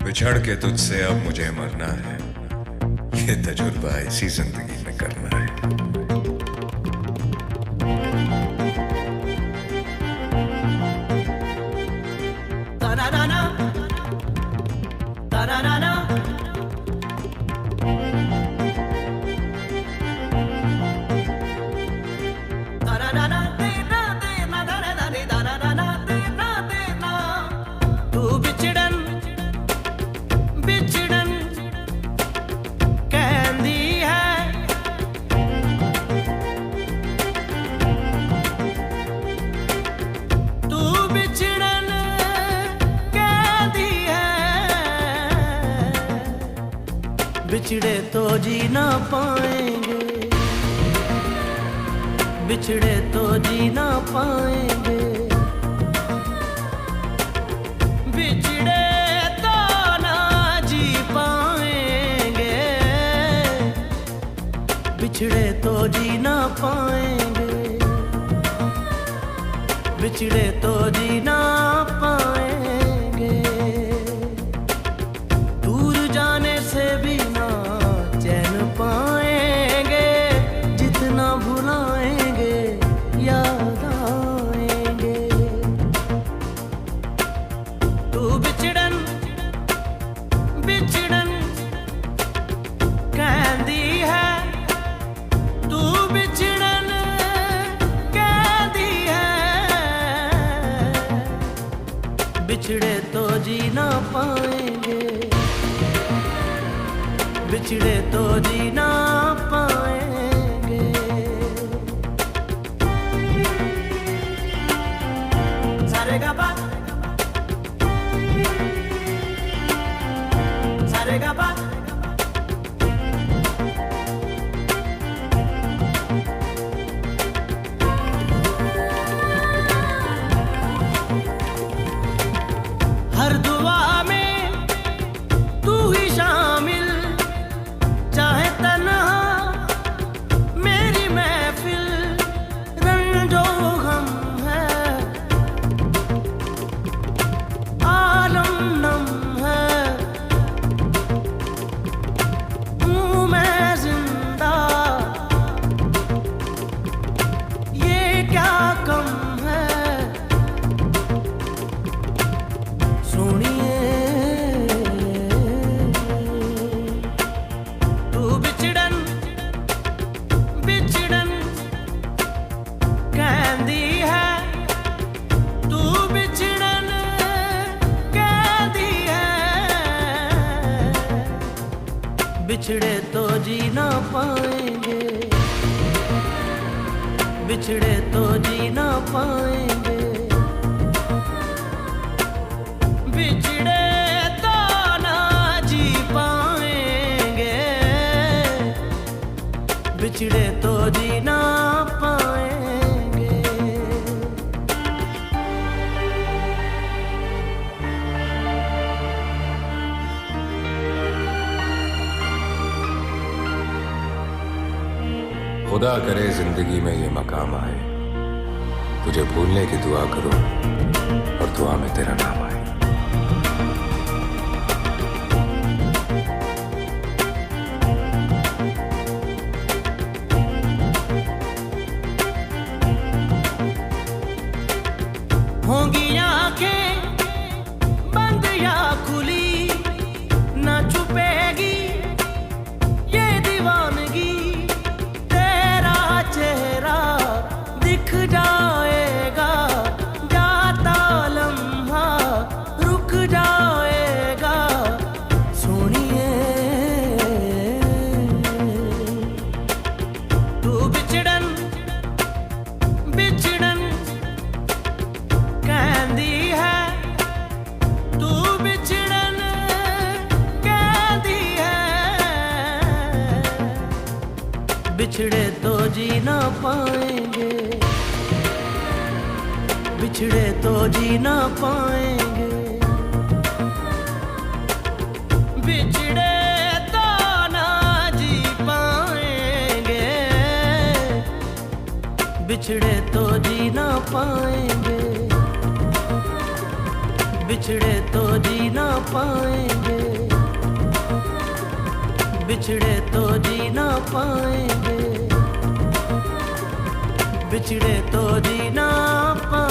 बिछड़ के तुझसे अब मुझे मरना है, ये तजुर्बा इसी जिंदगी में करना है। बिछड़े तो जी ना पाएंगे, बिछड़े तो जी ना पाएंगे, बिछड़े तो ना जी पाएंगे, बिछड़े तो जी ना पाएंगे, बिछड़े तो जी ना पाएंगे। दूर जाने से भी पाएंगे, जितना भुलाएंगे याद आएंगे। तू बिछड़न बिछड़न कहती है, तू बिछड़न कहती है, बिछड़े तो जी ना पाएंगे, बिछड़े तो जी ना पाएंगे। सारे गा पा, सारे गा पा। हर दुआ में तू ही शामिल, चाहे तन्हा मेरी महफिल, रंजो गम है आलम नम है, हूँ मैं जिंदा ये क्या कम है। सुनिए बिछड़े तो जी ना पाएंगे, बिछड़े तो जी ना पाएंगे, बिछड़े तो ना जी पाएंगे, बिछड़े तो जी ना पाएंगे। खुदा करे जिंदगी में ये मकाम आए, तुझे भूलने की दुआ करूं और दुआ में तेरा नाम आए। होंगी आंखें बंद या खुली, ना छुपेगी ये दीवानगी, चेहरा दिख जाएगा, जाता लम्हा रुक जाएगा। सुनिए तू बिछड़न बिछड़न कहती है, तू बिछड़न कहती है, बिछड़े तो जी ना पाएंगे, बिछड़े तो जी ना पाएंगे, बिछड़े तो ना जी पाएंगे, बिछड़े तो जी ना पाएंगे, बिछड़े तो जी ना पाएंगे। बिछड़े तो जी ना पाएंगे, बिछड़े तो जी ना पाएंगे।